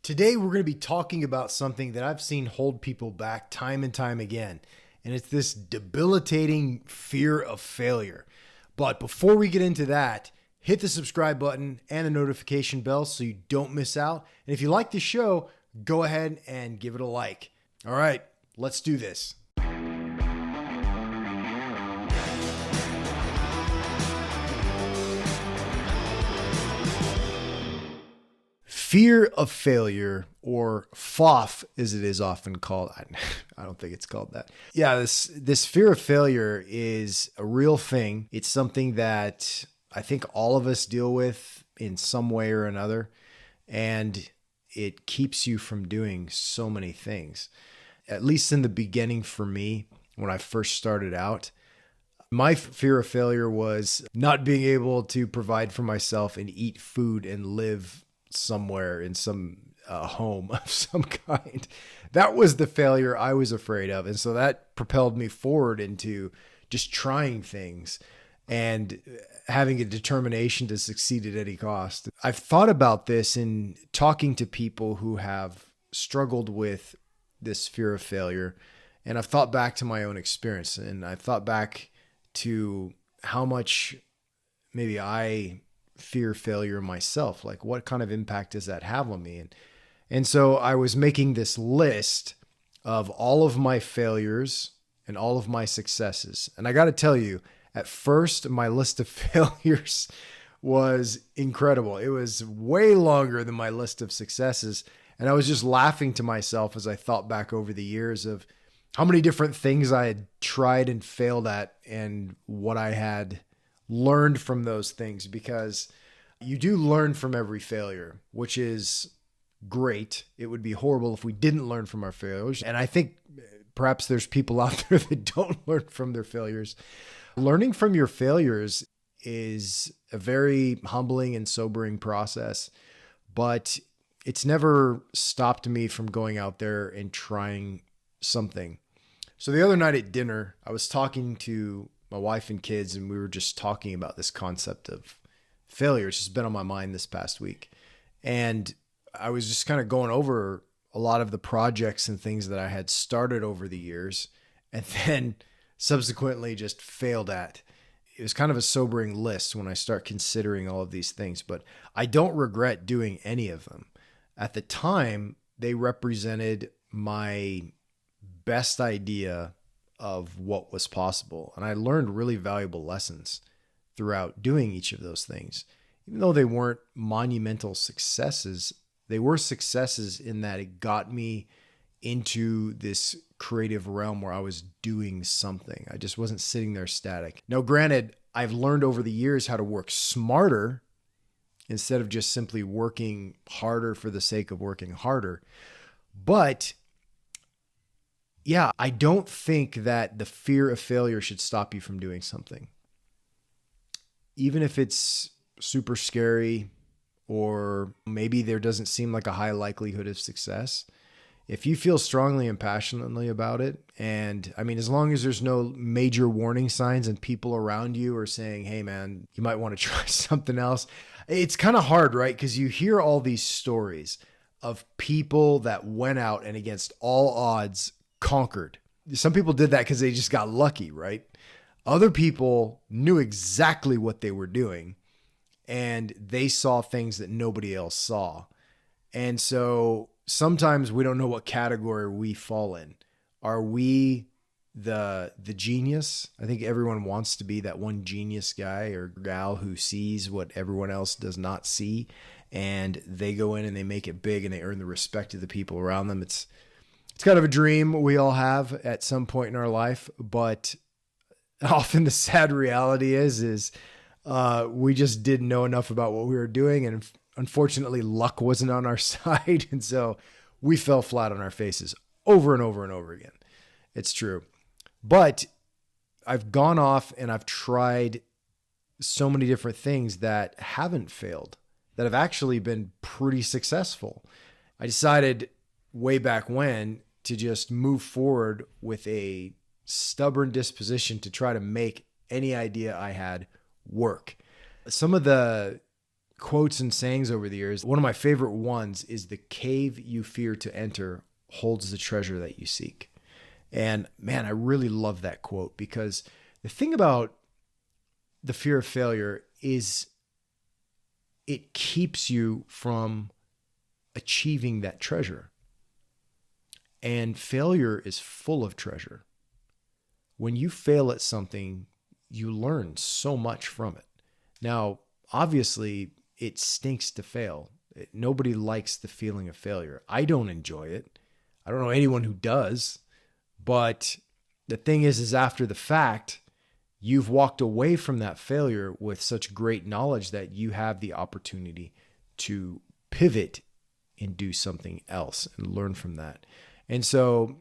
Today, we're going to be talking about something that I've seen hold people back time and time again, and it's this debilitating fear of failure. But before we get into that, hit the subscribe button and the notification bell so you don't miss out. And if you like the show, go ahead and give it a like. All right, let's do this. Fear of failure, or F.o.F, as it is often called. I don't think it's called that. Yeah, this fear of failure is a real thing. It's something that I think all of us deal with in some way or another, and it keeps you from doing so many things. At least in the beginning for me, when I first started out, my fear of failure was not being able to provide for myself and eat food and live somewhere in some home of some kind. That was the failure I was afraid of. And so that propelled me forward into just trying things and having a determination to succeed at any cost. I've thought about this in talking to people who have struggled with this fear of failure. And I've thought back to my own experience, and I've thought back to how much maybe I fear failure myself. Like, what kind of impact does that have on me? And so I was making this list of all of my failures and all of my successes. And I got to tell you, at first, my list of failures was incredible. It was way longer than my list of successes. And I was just laughing to myself as I thought back over the years of how many different things I had tried and failed at and what I had learned from those things, because you do learn from every failure, which is great. It would be horrible if we didn't learn from our failures. And I think perhaps there's people out there that don't learn from their failures. Learning from your failures is a very humbling and sobering process, but it's never stopped me from going out there and trying something. So the other night at dinner, I was talking to my wife and kids, and we were just talking about this concept of failure. It's just been on my mind this past week. And I was just kind of going over a lot of the projects and things that I had started over the years and then subsequently just failed at. It was kind of a sobering list when I start considering all of these things, but I don't regret doing any of them. At the time, they represented my best idea of what was possible. And I learned really valuable lessons throughout doing each of those things. Even though they weren't monumental successes, they were successes in that it got me into this creative realm where I was doing something. I just wasn't sitting there static. Now, granted, I've learned over the years how to work smarter instead of just simply working harder for the sake of working harder. But yeah, I don't think that the fear of failure should stop you from doing something. Even if it's super scary, or maybe there doesn't seem like a high likelihood of success. If you feel strongly and passionately about it, and I mean, as long as there's no major warning signs and people around you are saying, hey man, you might want to try something else. It's kind of hard, right? Because you hear all these stories of people that went out and against all odds conquered. Some people did that because they just got lucky, right? Other people knew exactly what they were doing, and they saw things that nobody else saw. And so sometimes we don't know what category we fall in. Are we the genius? I think everyone wants to be that one genius guy or gal who sees what everyone else does not see, and they go in and they make it big and they earn the respect of the people around them. It's kind of a dream we all have at some point in our life, but often the sad reality is we just didn't know enough about what we were doing, and unfortunately luck wasn't on our side, and so we fell flat on our faces over and over and over again. It's true. But I've gone off and I've tried so many different things that haven't failed, that have actually been pretty successful. I decided way back when to just move forward with a stubborn disposition to try to make any idea I had work. Some of the quotes and sayings over the years. One of my favorite ones is the cave you fear to enter holds the treasure that you seek. And man, I really love that quote, because the thing about the fear of failure is it keeps you from achieving that treasure. And failure is full of treasure. When you fail at something, you learn so much from it. Now, obviously, it stinks to fail. Nobody likes the feeling of failure. I don't enjoy it. I don't know anyone who does. But the thing is after the fact, you've walked away from that failure with such great knowledge that you have the opportunity to pivot and do something else and learn from that. And so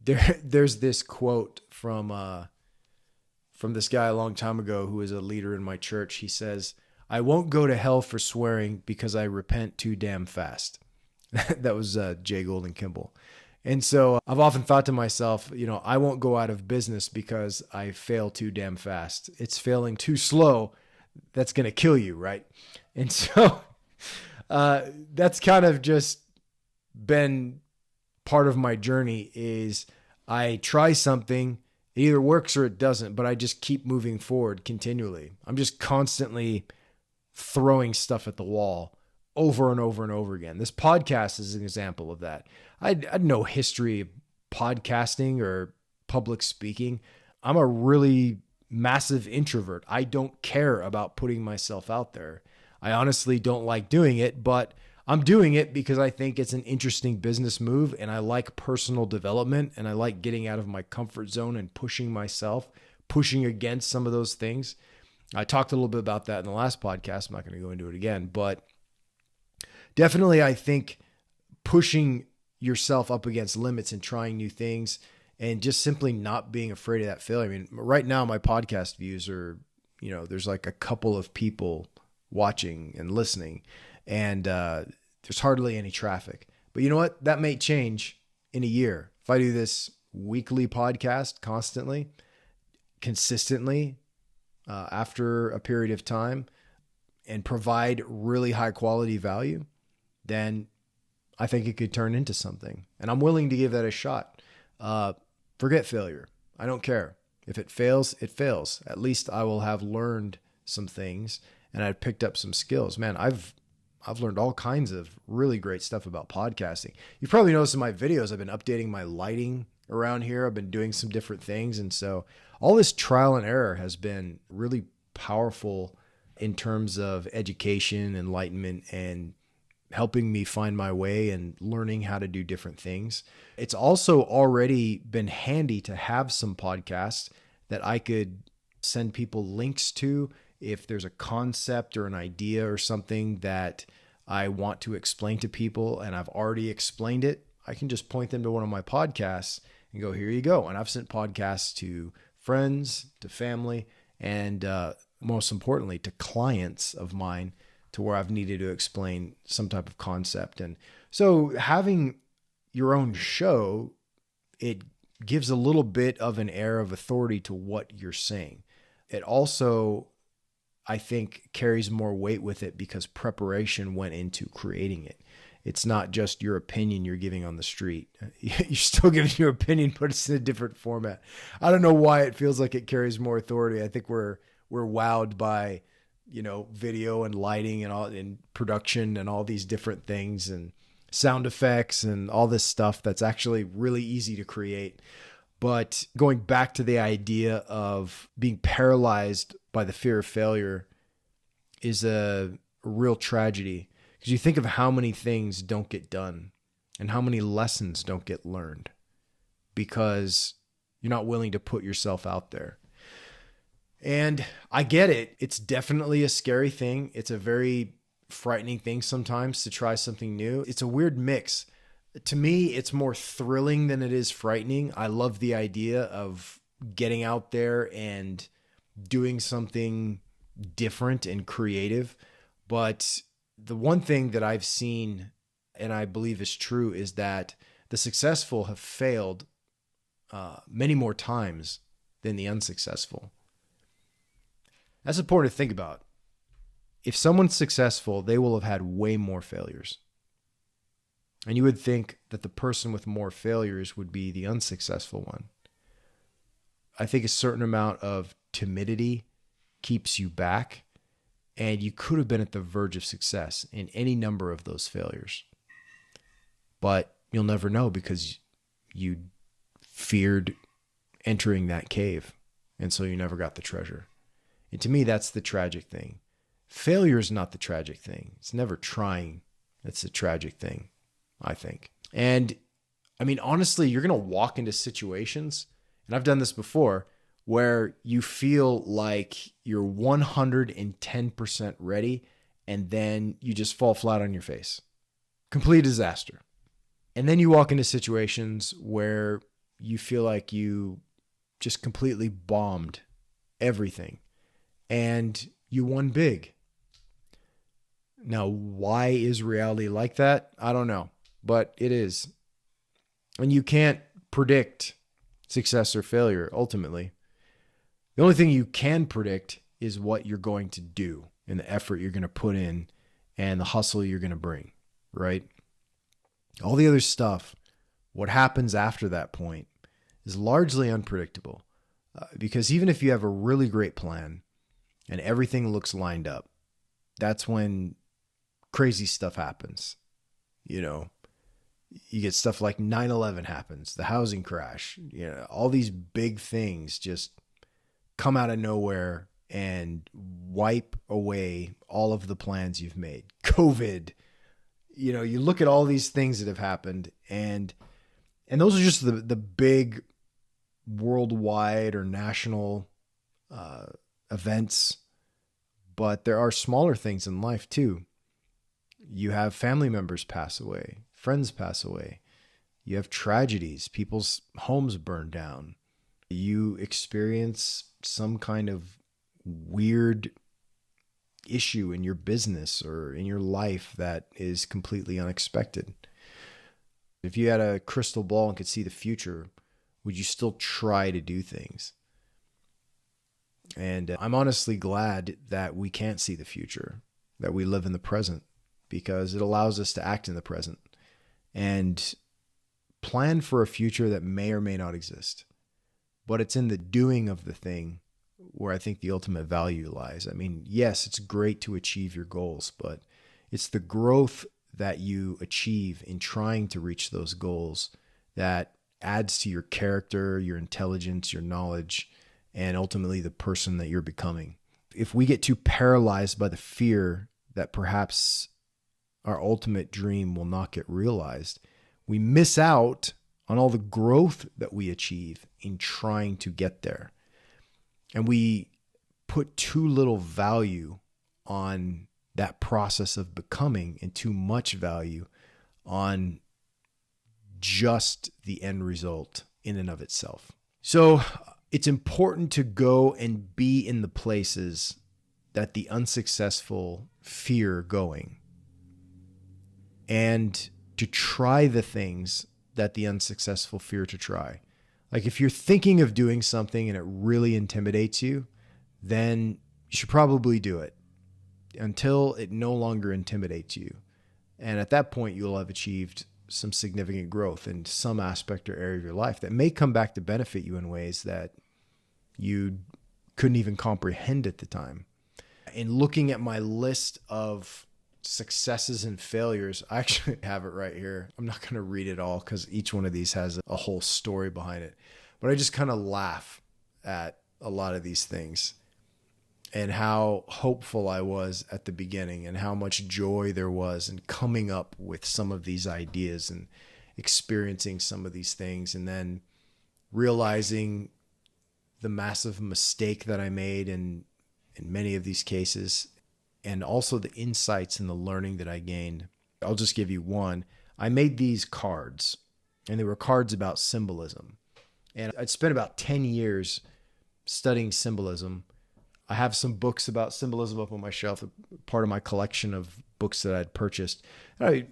there's this quote from this guy a long time ago who was a leader in my church. He says, "I won't go to hell for swearing because I repent too damn fast." That was Jay Golden Kimball. And so I've often thought to myself, I won't go out of business because I fail too damn fast. It's failing too slow that's going to kill you, right? And so that's kind of just been part of my journey. Is I try something, it either works or it doesn't, but I just keep moving forward continually. I'm just constantly throwing stuff at the wall over and over and over again. This podcast is an example of that. I had no history of podcasting or public speaking. I'm a really massive introvert. I don't care about putting myself out there. I honestly don't like doing it, but I'm doing it because I think it's an interesting business move, and I like personal development, and I like getting out of my comfort zone and pushing myself, pushing against some of those things. I talked a little bit about that in the last podcast. I'm not going to go into it again, but definitely I think pushing yourself up against limits and trying new things and just simply not being afraid of that failure. I mean, right now my podcast views are, there's like a couple of people watching and listening, and there's hardly any traffic. But you know what? That may change in a year. If I do this weekly podcast constantly, consistently, after a period of time, and provide really high quality value, then I think it could turn into something. And I'm willing to give that a shot. Forget failure. I don't care. If it fails, it fails. At least I will have learned some things and I've picked up some skills. Man, I've learned all kinds of really great stuff about podcasting. You've probably noticed in my videos, I've been updating my lighting around here. I've been doing some different things. And so all this trial and error has been really powerful in terms of education, enlightenment, and helping me find my way and learning how to do different things. It's also already been handy to have some podcasts that I could send people links to if there's a concept or an idea or something that I want to explain to people and I've already explained it. I can just point them to one of my podcasts and go, here you go. And I've sent podcasts to friends, to family, and most importantly, to clients of mine, to where I've needed to explain some type of concept. And so having your own show, it gives a little bit of an air of authority to what you're saying. It also, I think, carries more weight with it because preparation went into creating it. It's not just your opinion you're giving on the street. You're still giving your opinion, but it's in a different format. I don't know why it feels like it carries more authority. I think we're wowed by, video and lighting and all in production and all these different things and sound effects and all this stuff that's actually really easy to create. But going back to the idea of being paralyzed by the fear of failure is a real tragedy, because you think of how many things don't get done and how many lessons don't get learned because you're not willing to put yourself out there. And I get it. It's definitely a scary thing. It's a very frightening thing sometimes to try something new. It's a weird mix. To me, it's more thrilling than it is frightening. I love the idea of getting out there and doing something different and creative. But the one thing that I've seen, and I believe is true, is that the successful have failed many more times than the unsuccessful. That's important to think about. if someone's successful, they will have had way more failures. And you would think that the person with more failures would be the unsuccessful one. I think a certain amount of timidity keeps you back, and you could have been at the verge of success in any number of those failures. But you'll never know because you feared entering that cave, and so you never got the treasure. And to me, that's the tragic thing. Failure is not the tragic thing. It's never trying that's the tragic thing, I think. And I mean, honestly, you're going to walk into situations, and I've done this before, where you feel like you're 110% ready, and then you just fall flat on your face. Complete disaster. And then you walk into situations where you feel like you just completely bombed everything, and you won big. Now, why is reality like that? I don't know, but it is. And you can't predict success or failure, ultimately. The only thing you can predict is what you're going to do and the effort you're going to put in and the hustle you're going to bring, right? All the other stuff, what happens after that point, is largely unpredictable. Because even if you have a really great plan and everything looks lined up, that's when crazy stuff happens. You know, you get stuff like 9/11 happens, the housing crash, you know, all these big things just come out of nowhere and wipe away all of the plans you've made. COVID, you know, you look at all these things that have happened, and those are just the big worldwide or national events. But there are smaller things in life too. You have family members pass away, friends pass away. You have tragedies, people's homes burn down. You experience some kind of weird issue in your business or in your life that is completely unexpected. If you had a crystal ball and could see the future, would you still try to do things? And I'm honestly glad that we can't see the future, that we live in the present, because it allows us to act in the present and plan for a future that may or may not exist. But it's in the doing of the thing where I think the ultimate value lies. I mean, yes, it's great to achieve your goals, but it's the growth that you achieve in trying to reach those goals that adds to your character, your intelligence, your knowledge, and ultimately the person that you're becoming. If we get too paralyzed by the fear that perhaps our ultimate dream will not get realized, we miss out on all the growth that we achieve in trying to get there. And we put too little value on that process of becoming and too much value on just the end result in and of itself. So it's important to go and be in the places that the unsuccessful fear going, and to try the things that the unsuccessful fear to try. Like if you're thinking of doing something and it really intimidates you, then you should probably do it until it no longer intimidates you. And at that point, you'll have achieved some significant growth in some aspect or area of your life that may come back to benefit you in ways that you couldn't even comprehend at the time. In looking at my list of successes and failures, I actually have it right here. I'm not going to read it all because each one of these has a whole story behind it. But I just kind of laugh at a lot of these things and how hopeful I was at the beginning and how much joy there was in coming up with some of these ideas and experiencing some of these things, and then realizing the massive mistake that I made in many of these cases, and also the insights and the learning that I gained. I'll just give you one. I made these cards, and they were cards about symbolism. And I'd spent about 10 years studying symbolism. I have some books about symbolism up on my shelf, part of my collection of books that I'd purchased. I've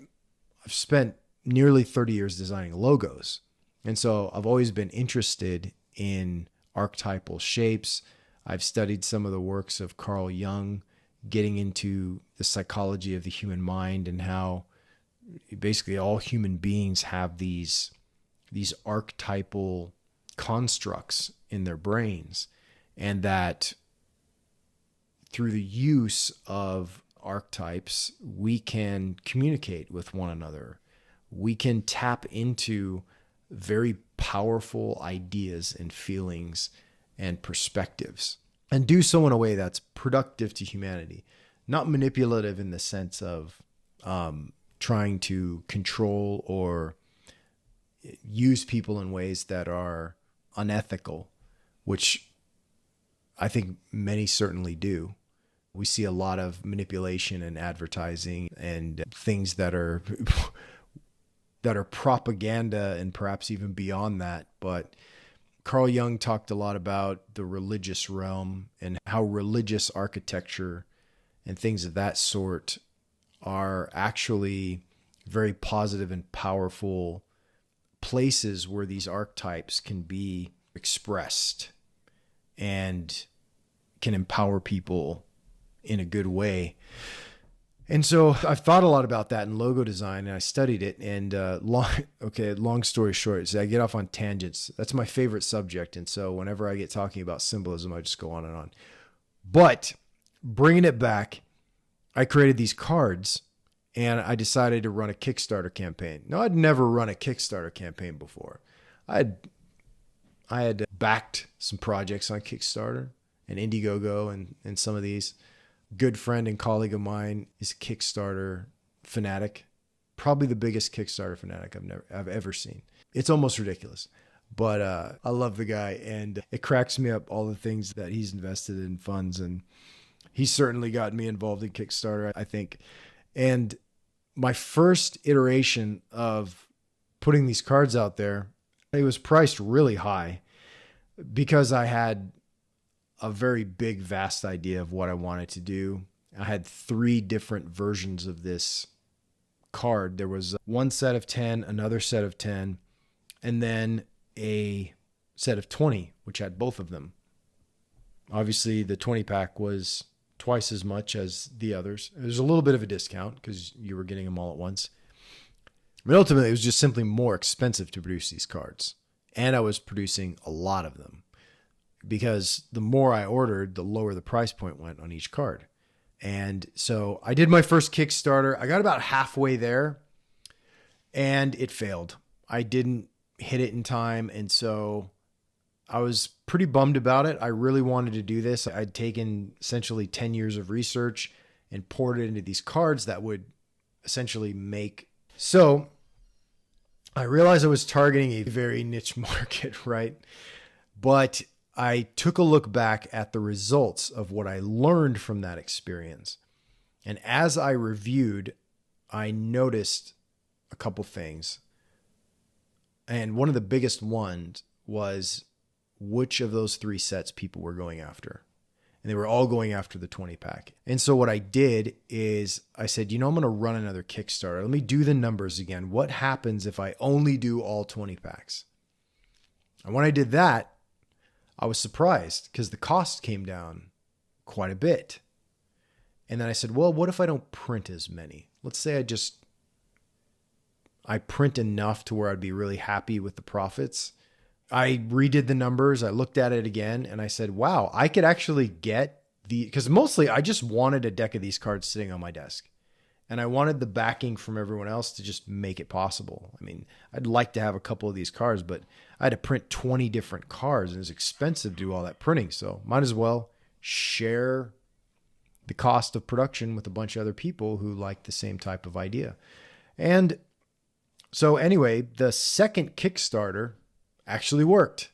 spent nearly 30 years designing logos. And so I've always been interested in archetypal shapes. I've studied some of the works of Carl Jung getting into the psychology of the human mind and how basically all human beings have these archetypal constructs in their brains, and that through the use of archetypes, we can communicate with one another. We can tap into very powerful ideas and feelings and perspectives, and do so in a way that's productive to humanity, not manipulative in the sense of trying to control or use people in ways that are unethical, which I think many certainly do. We see a lot of manipulation in advertising and things that are propaganda and perhaps even beyond that. But Carl Jung talked a lot about the religious realm and how religious architecture and things of that sort are actually very positive and powerful places where these archetypes can be expressed and can empower people in a good way. And so I've thought a lot about that in logo design, and I studied it. And long story short, so I get off on tangents. That's my favorite subject. And so whenever I get talking about symbolism, I just go on and on. But bringing it back, I created these cards, and I decided to run a Kickstarter campaign. Now, I'd never run a Kickstarter campaign before. I had backed some projects on Kickstarter and Indiegogo and some of these. Good friend and colleague of mine is a Kickstarter fanatic, probably the biggest Kickstarter fanatic I've ever seen. It's almost ridiculous, but I love the guy, and it cracks me up all the things that he's invested in funds, and he's certainly got me involved in Kickstarter, I think. And my first iteration of putting these cards out there, it was priced really high because I had a very big, vast idea of what I wanted to do. I had 3 different versions of this card. There was one set of 10, another set of 10, and then a set of 20, which had both of them. Obviously, the 20 pack was twice as much as the others. There's a little bit of a discount because you were getting them all at once. But ultimately, it was just simply more expensive to produce these cards. And I was producing a lot of them, because the more I ordered, the lower the price point went on each card. And so I did my first Kickstarter. I got about halfway there and it failed. I didn't hit it in time. And so I was pretty bummed about it. I really wanted to do this. I'd taken essentially 10 years of research and poured it into these cards that would essentially make. So I realized I was targeting a very niche market, right? But I took a look back at the results of what I learned from that experience. And as I reviewed, I noticed a couple things. And one of the biggest ones was which of those 3 sets people were going after. And they were all going after the 20 pack. And so what I did is I said, I'm going to run another Kickstarter. Let me do the numbers again. What happens if I only do all 20 packs? And when I did that, I was surprised because the cost came down quite a bit. And then I said, well, what if I don't print as many? Let's say I print enough to where I'd be really happy with the profits. I redid the numbers. I looked at it again and I said, wow, I could actually get because mostly I just wanted a deck of these cards sitting on my desk. And I wanted the backing from everyone else to just make it possible. I mean, I'd like to have a couple of these cards, but I had to print 20 different cards and it was expensive to do all that printing. So might as well share the cost of production with a bunch of other people who like the same type of idea. And so anyway, the second Kickstarter actually worked.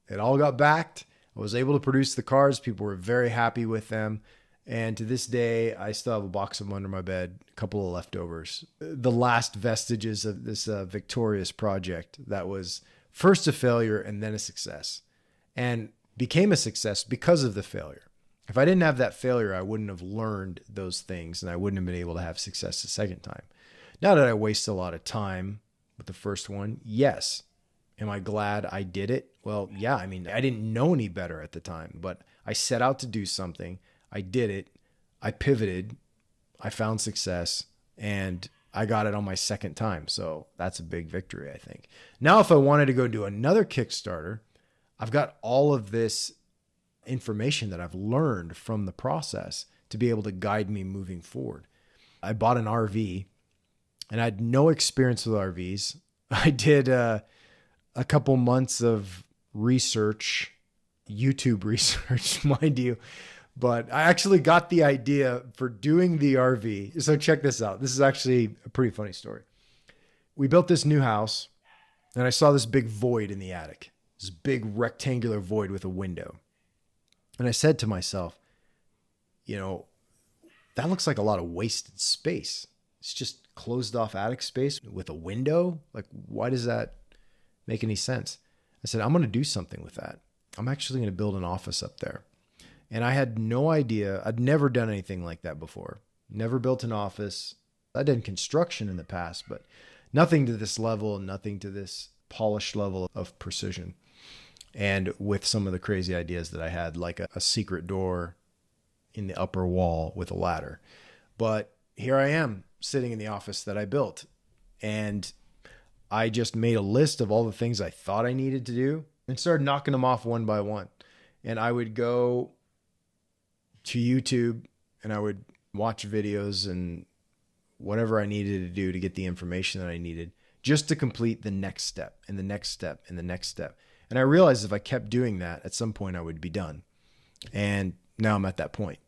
It all got backed. I was able to produce the cards. People were very happy with them. And to this day, I still have a box of them under my bed, a couple of leftovers. The last vestiges of this victorious project that was first a failure and then a success, and became a success because of the failure. If I didn't have that failure, I wouldn't have learned those things and I wouldn't have been able to have success the second time. Now that I wasted a lot of time with the first one, yes. Am I glad I did it? Well, yeah. I mean, I didn't know any better at the time, but I set out to do something. I did it. I pivoted, I found success, and I got it on my second time. So that's a big victory, I think. Now, if I wanted to go do another Kickstarter, I've got all of this information that I've learned from the process to be able to guide me moving forward. I bought an RV and I had no experience with RVs. I did a couple months of research, YouTube research, mind you, but I actually got the idea for doing the RV. So check this out. This is actually a pretty funny story. We built this new house and I saw this big void in the attic, this big rectangular void with a window. And I said to myself, that looks like a lot of wasted space. It's just closed off attic space with a window. Like, why does that make any sense? I said, I'm going to do something with that. I'm actually going to build an office up there. And I had no idea. I'd never done anything like that before. Never built an office. I did construction in the past, but nothing to this level, nothing to this polished level of precision. And with some of the crazy ideas that I had, like a secret door in the upper wall with a ladder. But here I am sitting in the office that I built. And I just made a list of all the things I thought I needed to do and started knocking them off one by one. And I would go to YouTube and I would watch videos and whatever I needed to do to get the information that I needed just to complete the next step and the next step and the next step. And I realized if I kept doing that, at some point I would be done. And now I'm at that point.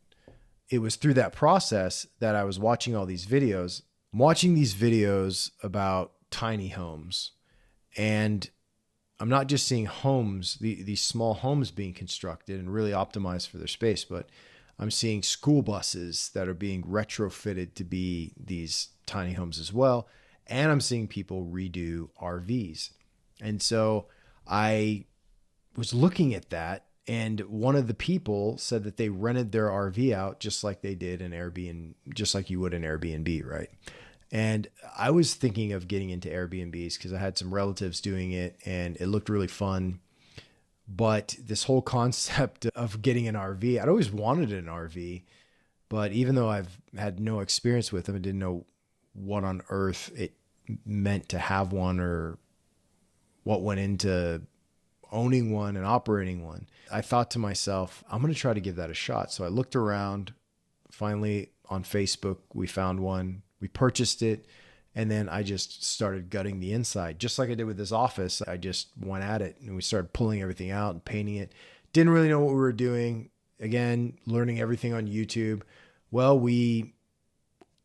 It was through that process that I was watching all these videos. I'm watching these videos about tiny homes. And I'm not just seeing homes, these small homes being constructed and really optimized for their space, but I'm seeing school buses that are being retrofitted to be these tiny homes as well. And I'm seeing people redo RVs. And so I was looking at that, and one of the people said that they rented their RV out just like they did an Airbnb, just like you would an Airbnb, right? And I was thinking of getting into Airbnbs because I had some relatives doing it and it looked really fun. But this whole concept of getting an RV, I'd always wanted an RV, but even though I've had no experience with them, I didn't know what on earth it meant to have one or what went into owning one and operating one. I thought to myself, I'm going to try to give that a shot. So I looked around. Finally, on Facebook, we found one. We purchased it. And then I just started gutting the inside. Just like I did with this office, I just went at it and we started pulling everything out and painting it. Didn't really know what we were doing. Again, learning everything on YouTube. Well, we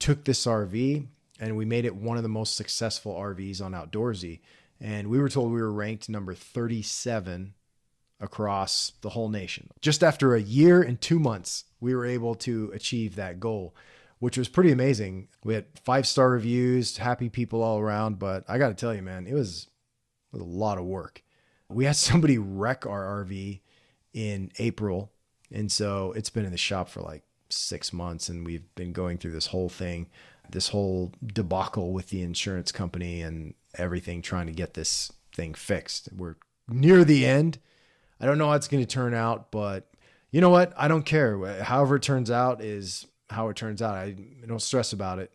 took this RV and we made it one of the most successful RVs on Outdoorsy. And we were told we were ranked number 37 across the whole nation. Just after a year and 2 months, we were able to achieve that goal, which was pretty amazing. We had 5-star reviews, happy people all around. But I got to tell you, man, it was a lot of work. We had somebody wreck our RV in April. And so it's been in the shop for like 6 months. And we've been going through this whole thing, this whole debacle with the insurance company and everything, trying to get this thing fixed. We're near the end. I don't know how it's going to turn out, but you know what? I don't care. However it turns out is how it turns out. I don't stress about it.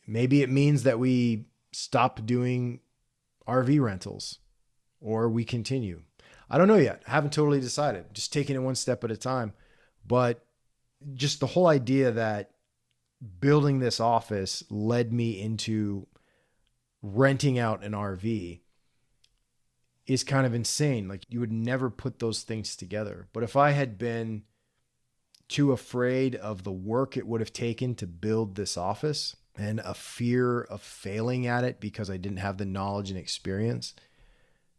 Maybe it means that we stop doing RV rentals or we continue. I don't know yet. I haven't totally decided. Just taking it one step at a time. But just the whole idea that building this office led me into renting out an RV is kind of insane. Like, you would never put those things together. But if I had been too afraid of the work it would have taken to build this office and a fear of failing at it because I didn't have the knowledge and experience,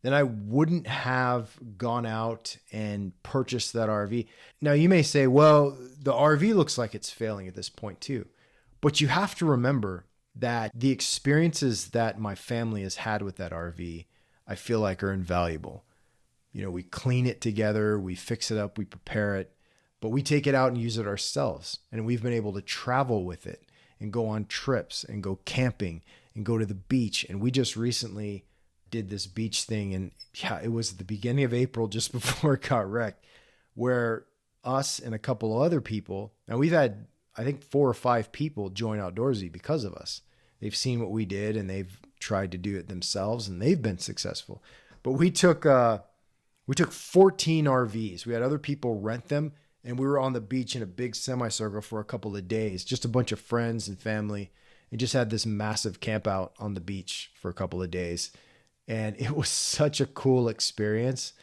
then I wouldn't have gone out and purchased that RV. Now, you may say, well, the RV looks like it's failing at this point too. But you have to remember that the experiences that my family has had with that RV, I feel like are invaluable. You know, we clean it together, we fix it up, we prepare it, but we take it out and use it ourselves. And we've been able to travel with it and go on trips and go camping and go to the beach. And we just recently did this beach thing. And yeah, it was the beginning of April, just before it got wrecked, where us and a couple of other people, and we've had I think 4 or 5 people join Outdoorsy because of us. They've seen what we did and they've tried to do it themselves and they've been successful. But we took 14 RVs. We had other people rent them and we were on the beach in a big semicircle for a couple of days, just a bunch of friends and family, and just had this massive camp out on the beach for a couple of days. And it was such a cool experience.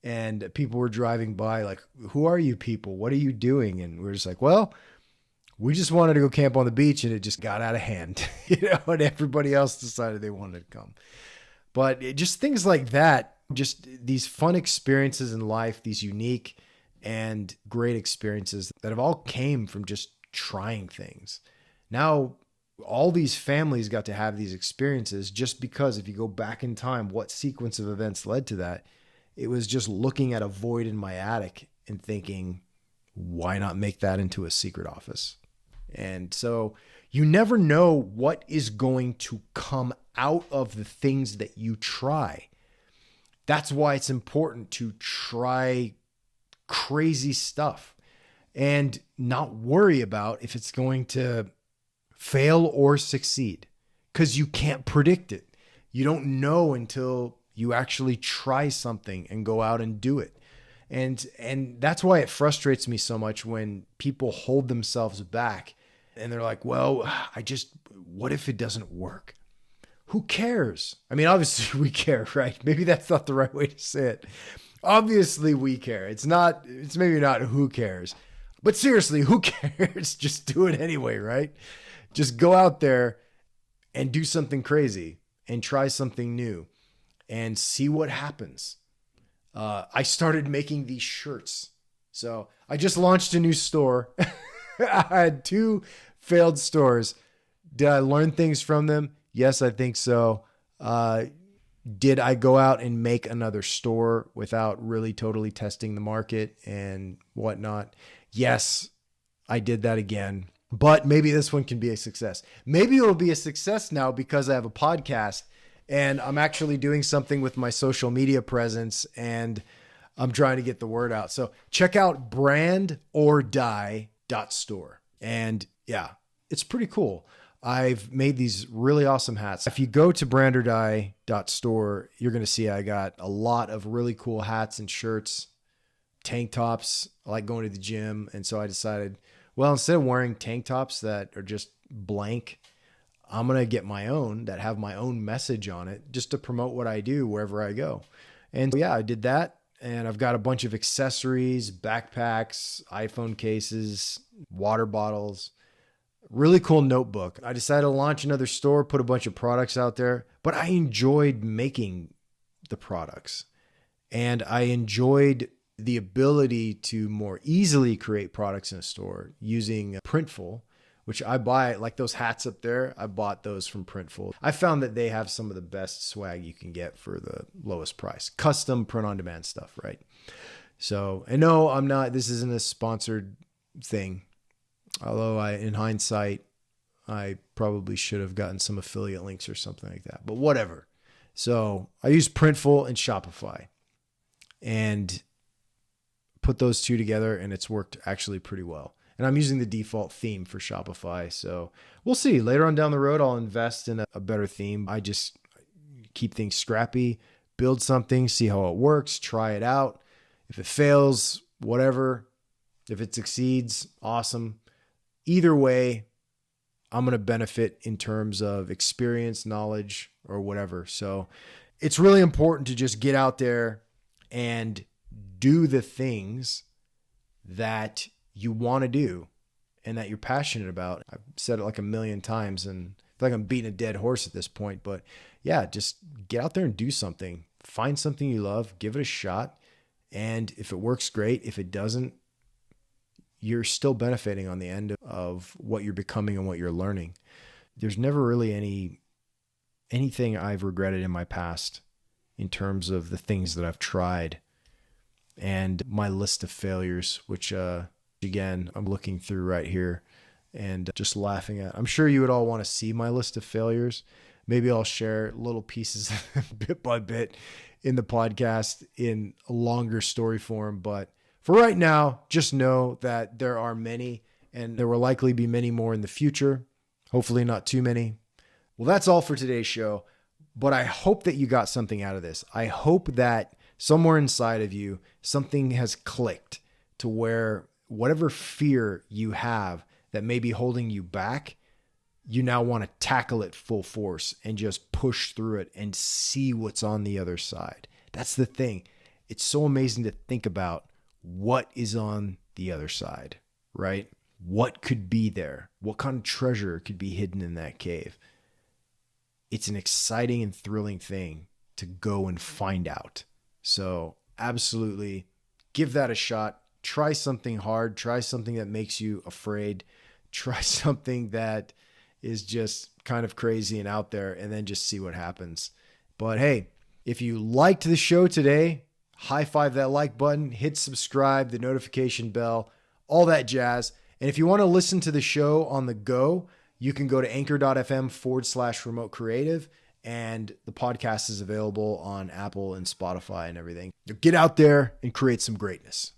And people were driving by like, who are you people? What are you doing? And we were just like, well, we just wanted to go camp on the beach and it just got out of hand, and everybody else decided they wanted to come. But just things like that, just these fun experiences in life, these unique and great experiences that have all came from just trying things. Now, all these families got to have these experiences just because if you go back in time, what sequence of events led to that? It was just looking at a void in my attic and thinking, why not make that into a secret office? And so you never know what is going to come out of the things that you try. That's why it's important to try crazy stuff and not worry about if it's going to fail or succeed, because you can't predict it. You don't know until you actually try something and go out and do it. And that's why it frustrates me so much when people hold themselves back and they're like, well, what if it doesn't work? Who cares? I mean, obviously we care, right? Maybe that's not the right way to say it. Obviously we care. It's maybe not who cares, but seriously, who cares? Just do it anyway, right? Just go out there and do something crazy and try something new and see what happens. I started making these shirts. So I just launched a new store. I had 2 failed stores. Did I learn things from them? Yes, I think so. Did I go out and make another store without really totally testing the market and whatnot? Yes, I did that again. But maybe this one can be a success. Maybe it'll be a success now because I have a podcast and I'm actually doing something with my social media presence and I'm trying to get the word out. So check out brandordie.store. And yeah, it's pretty cool. I've made these really awesome hats. If you go to brandordie.store, you're going to see I got a lot of really cool hats and shirts, tank tops. I like going to the gym. And so I decided, well, instead of wearing tank tops that are just blank, I'm going to get my own that have my own message on it just to promote what I do wherever I go. And yeah, I did that. And I've got a bunch of accessories, backpacks, iPhone cases, water bottles, really cool notebook. I decided to launch another store, put a bunch of products out there, but I enjoyed making the products and I enjoyed the ability to more easily create products in a store using Printful, which I buy, like those hats up there. I bought those from Printful. I found that they have some of the best swag you can get for the lowest price. Custom print on demand stuff, right? So, and no, this isn't a sponsored thing. Although in hindsight, I probably should have gotten some affiliate links or something like that, but whatever. So I use Printful and Shopify and put those 2 together and it's worked actually pretty well. And I'm using the default theme for Shopify. So we'll see. Later on down the road, I'll invest in a better theme. I just keep things scrappy, build something, see how it works, try it out. If it fails, whatever. If it succeeds, awesome. Either way, I'm going to benefit in terms of experience, knowledge, or whatever. So it's really important to just get out there and do the things that you want to do and that you're passionate about. I've said it like a million times and I feel like I'm beating a dead horse at this point, but yeah, just get out there and do something. Find something you love, give it a shot. And if it works, great. If it doesn't, you're still benefiting on the end of what you're becoming and what you're learning. There's never really anything I've regretted in my past in terms of the things that I've tried and my list of failures, which, again, I'm looking through right here and just laughing at. I'm sure you would all want to see my list of failures. Maybe I'll share little pieces bit by bit in the podcast in a longer story form, but for right now, just know that there are many, and there will likely be many more in the future. Hopefully not too many. Well, that's all for today's show, but I hope that you got something out of this. I hope that somewhere inside of you, something has clicked to where whatever fear you have that may be holding you back, you now want to tackle it full force and just push through it and see what's on the other side. That's the thing. It's so amazing to think about what is on the other side, right? What could be there? What kind of treasure could be hidden in that cave? It's an exciting and thrilling thing to go and find out. So absolutely give that a shot. Try something hard. Try something that makes you afraid. Try something that is just kind of crazy and out there, and then just see what happens. But hey, if you liked the show today, high five that like button, hit subscribe, the notification bell, all that jazz. And if you want to listen to the show on the go, you can go to anchor.fm/remote creative, and the podcast is available on Apple and Spotify and everything. Get out there and create some greatness.